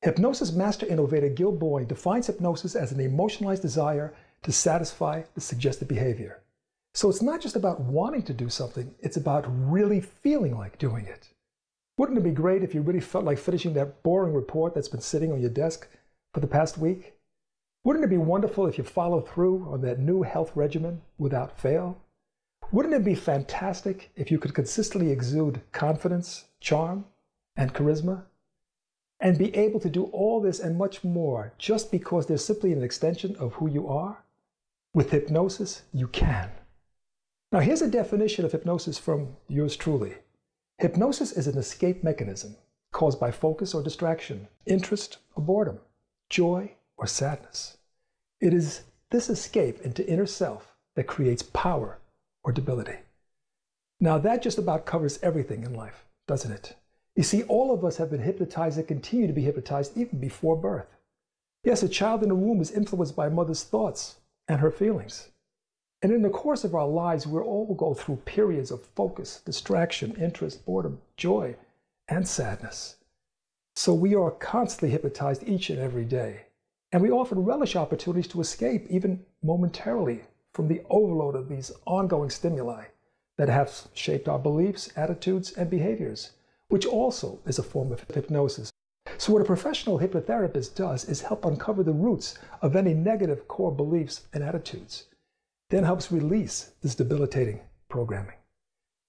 Hypnosis master innovator Gil Boyd defines hypnosis as an emotionalized desire to satisfy the suggested behavior. So it's not just about wanting to do something, it's about really feeling like doing it. Wouldn't it be great if you really felt like finishing that boring report that's been sitting on your desk for the past week? Wouldn't it be wonderful if you followed through on that new health regimen without fail? Wouldn't it be fantastic if you could consistently exude confidence, charm, and charisma? And be able to do all this and much more just because they're simply an extension of who you are? With hypnosis, you can. Now here's a definition of hypnosis from yours truly. Hypnosis is an escape mechanism caused by focus or distraction, interest or boredom, joy or sadness. It is this escape into inner self that creates power or debility. Now that just about covers everything in life, doesn't it? You see, all of us have been hypnotized and continue to be hypnotized even before birth. Yes, a child in the womb is influenced by a mother's thoughts and her feelings. And in the course of our lives, we'll all go through periods of focus, distraction, interest, boredom, joy, and sadness. So we are constantly hypnotized each and every day. And we often relish opportunities to escape, even momentarily, from the overload of these ongoing stimuli that have shaped our beliefs, attitudes, and behaviors, which also is a form of hypnosis. So what a professional hypnotherapist does is help uncover the roots of any negative core beliefs and attitudes, then helps release this debilitating programming.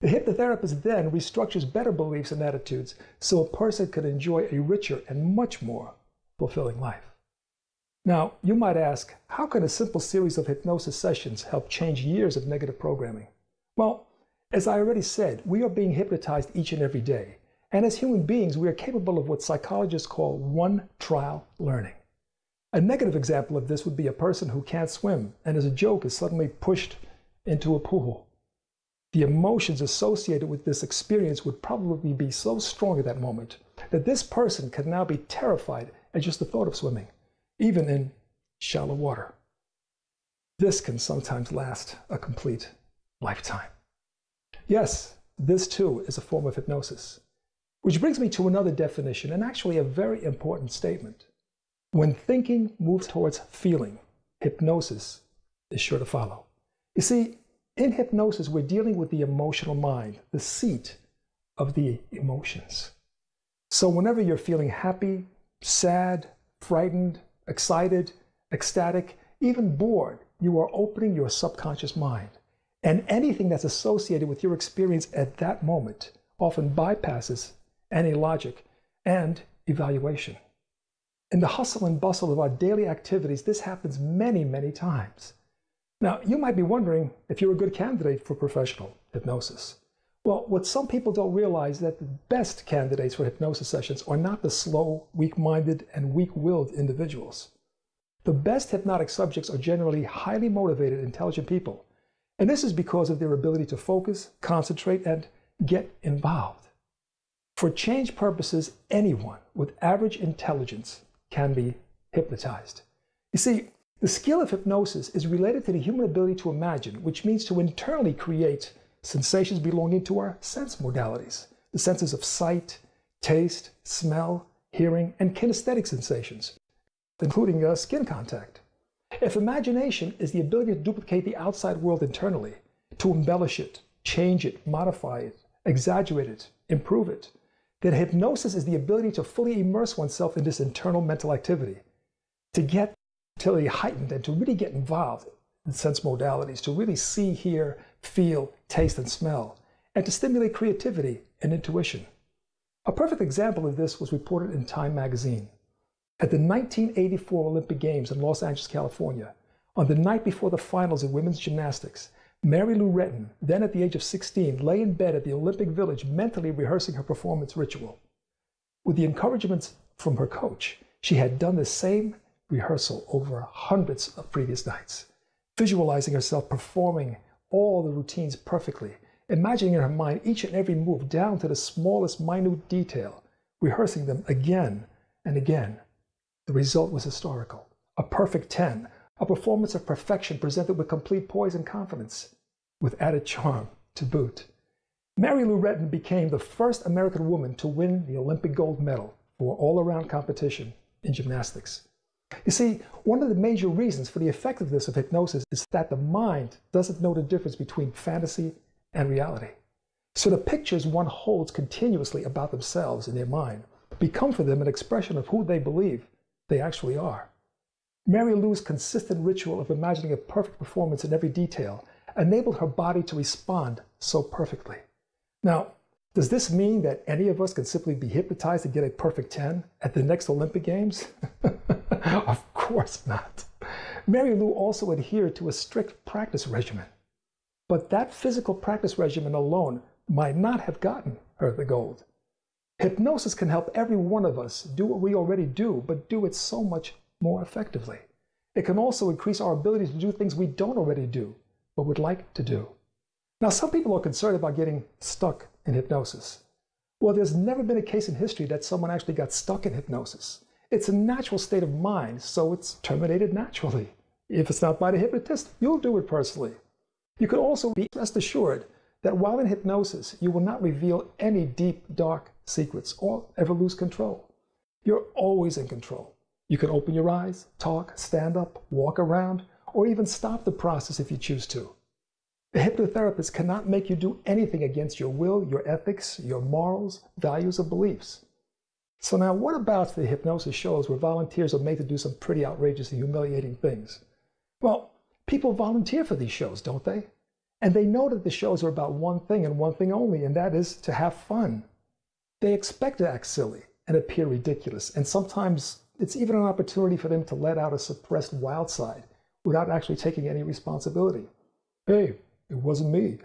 The hypnotherapist then restructures better beliefs and attitudes so a person can enjoy a richer and much more fulfilling life. Now, you might ask, how can a simple series of hypnosis sessions help change years of negative programming? Well, as I already said, we are being hypnotized each and every day. And as human beings, we are capable of what psychologists call one-trial learning. A negative example of this would be a person who can't swim and as a joke is suddenly pushed into a pool. The emotions associated with this experience would probably be so strong at that moment that this person could now be terrified at just the thought of swimming, even in shallow water. This can sometimes last a complete lifetime. Yes, this too is a form of hypnosis. Which brings me to another definition, and actually a very important statement. When thinking moves towards feeling, hypnosis is sure to follow. You see, in hypnosis, we're dealing with the emotional mind, the seat of the emotions. So whenever you're feeling happy, sad, frightened, excited, ecstatic, even bored, you are opening your subconscious mind. And anything that's associated with your experience at that moment often bypasses any logic and evaluation. In the hustle and bustle of our daily activities, this happens many, many times. Now, you might be wondering if you're a good candidate for professional hypnosis. Well, what some people don't realize is that the best candidates for hypnosis sessions are not the slow, weak-minded, and weak-willed individuals. The best hypnotic subjects are generally highly motivated, intelligent people. And this is because of their ability to focus, concentrate, and get involved. For change purposes, anyone with average intelligence can be hypnotized. You see, the skill of hypnosis is related to the human ability to imagine, which means to internally create sensations belonging to our sense modalities, the senses of sight, taste, smell, hearing, and kinesthetic sensations, including skin contact. If imagination is the ability to duplicate the outside world internally, to embellish it, change it, modify it, exaggerate it, improve it, then hypnosis is the ability to fully immerse oneself in this internal mental activity, to get totally heightened and to really get involved in sense modalities, to really see, hear, feel, taste, and smell, and to stimulate creativity and intuition. A perfect example of this was reported in Time magazine. At the 1984 Olympic Games in Los Angeles, California, on the night before the finals in women's gymnastics, Mary Lou Retton, then at the age of 16, lay in bed at the Olympic Village mentally rehearsing her performance ritual. With the encouragement from her coach, she had done the same rehearsal over hundreds of previous nights, visualizing herself performing all the routines perfectly, imagining in her mind each and every move down to the smallest minute detail, rehearsing them again and again. The result was historical. A perfect 10, a performance of perfection presented with complete poise and confidence, with added charm to boot. Mary Lou Retton became the first American woman to win the Olympic gold medal for all-around competition in gymnastics. You see, one of the major reasons for the effectiveness of hypnosis is that the mind doesn't know the difference between fantasy and reality. So the pictures one holds continuously about themselves in their mind become for them an expression of who they believe they actually are. Mary Lou's consistent ritual of imagining a perfect performance in every detail enabled her body to respond so perfectly. Now, does this mean that any of us can simply be hypnotized and get a perfect 10 at the next Olympic Games? Of course not. Mary Lou also adhered to a strict practice regimen. But that physical practice regimen alone might not have gotten her the gold. Hypnosis can help every one of us do what we already do, but do it so much more effectively. It can also increase our ability to do things we don't already do, but would like to do. Now, some people are concerned about getting stuck in hypnosis. Well, there's never been a case in history that someone actually got stuck in hypnosis. It's a natural state of mind, so it's terminated naturally. If it's not by the hypnotist, you'll do it personally. You can also be rest assured that while in hypnosis, you will not reveal any deep, dark secrets or ever lose control. You're always in control. You can open your eyes, talk, stand up, walk around, or even stop the process if you choose to. A hypnotherapist cannot make you do anything against your will, your ethics, your morals, values, or beliefs. So now, what about the hypnosis shows where volunteers are made to do some pretty outrageous and humiliating things? Well, people volunteer for these shows, don't they? And they know that the shows are about one thing and one thing only, and that is to have fun. They expect to act silly and appear ridiculous, and sometimes it's even an opportunity for them to let out a suppressed wild side without actually taking any responsibility. Hey, it wasn't me.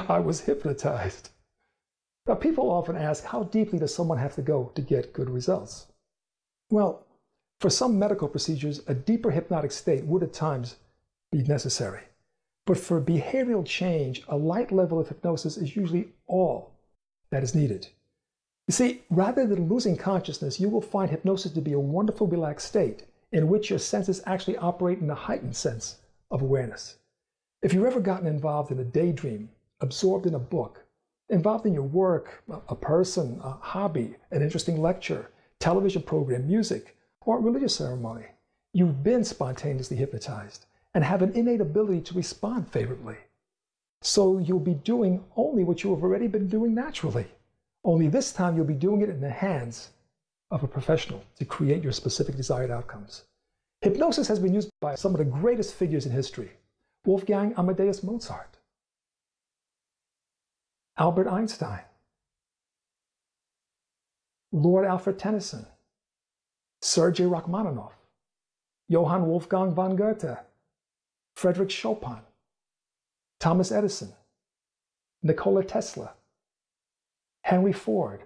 I was hypnotized. Now, people often ask, how deeply does someone have to go to get good results? Well, for some medical procedures, a deeper hypnotic state would at times be necessary. But for behavioral change, a light level of hypnosis is usually all that is needed. You see, rather than losing consciousness, you will find hypnosis to be a wonderful, relaxed state in which your senses actually operate in a heightened sense of awareness. If you've ever gotten involved in a daydream, absorbed in a book, involved in your work, a person, a hobby, an interesting lecture, television program, music, or a religious ceremony, you've been spontaneously hypnotized and have an innate ability to respond favorably. So you'll be doing only what you have already been doing naturally. Only this time you'll be doing it in the hands of a professional to create your specific desired outcomes. Hypnosis has been used by some of the greatest figures in history. Wolfgang Amadeus Mozart, Albert Einstein, Lord Alfred Tennyson, Sergei Rachmaninoff, Johann Wolfgang von Goethe, Frederick Chopin, Thomas Edison, Nikola Tesla, Henry Ford,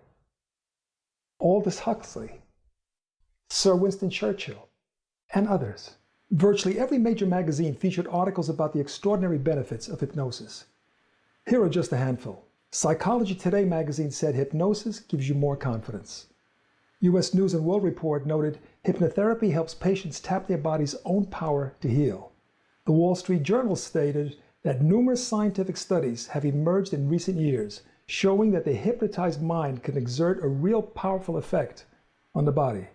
Aldous Huxley, Sir Winston Churchill, and others. Virtually every major magazine featured articles about the extraordinary benefits of hypnosis. Here are just a handful. Psychology Today magazine said hypnosis gives you more confidence. U.S. News and World Report noted hypnotherapy helps patients tap their body's own power to heal. The Wall Street Journal stated that numerous scientific studies have emerged in recent years showing that the hypnotized mind can exert a real powerful effect on the body.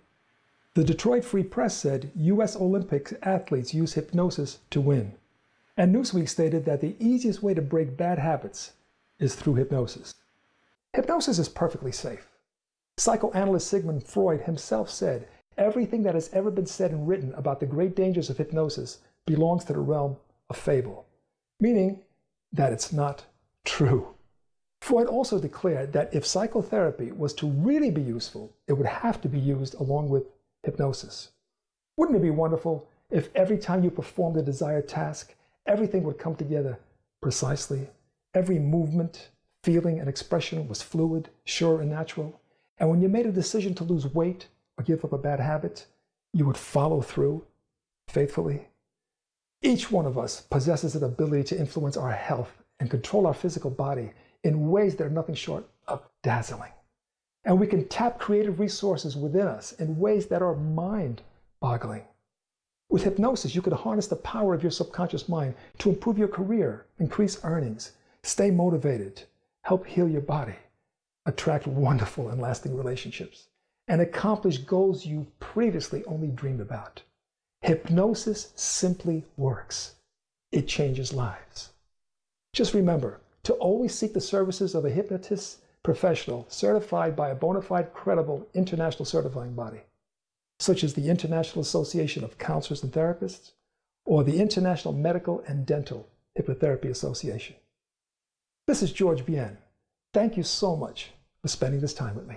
The Detroit Free Press said U.S. Olympic athletes use hypnosis to win. And Newsweek stated that the easiest way to break bad habits is through hypnosis. Hypnosis is perfectly safe. Psychoanalyst Sigmund Freud himself said, everything that has ever been said and written about the great dangers of hypnosis belongs to the realm of fable, meaning that it's not true. Freud also declared that if psychotherapy was to really be useful, it would have to be used along with hypnosis. Wouldn't it be wonderful if every time you performed a desired task, everything would come together precisely? Every movement, feeling, and expression was fluid, sure, and natural. And when you made a decision to lose weight or give up a bad habit, you would follow through faithfully. Each one of us possesses an ability to influence our health and control our physical body in ways that are nothing short of dazzling. And we can tap creative resources within us in ways that are mind-boggling. With hypnosis, you can harness the power of your subconscious mind to improve your career, increase earnings, stay motivated, help heal your body, attract wonderful and lasting relationships, and accomplish goals you previously only dreamed about. Hypnosis simply works. It changes lives. Just remember to always seek the services of a hypnotist professional certified by a bona fide, credible international certifying body, such as the International Association of Counselors and Therapists or the International Medical and Dental Hypnotherapy Association. This is George Bien. Thank you so much for spending this time with me.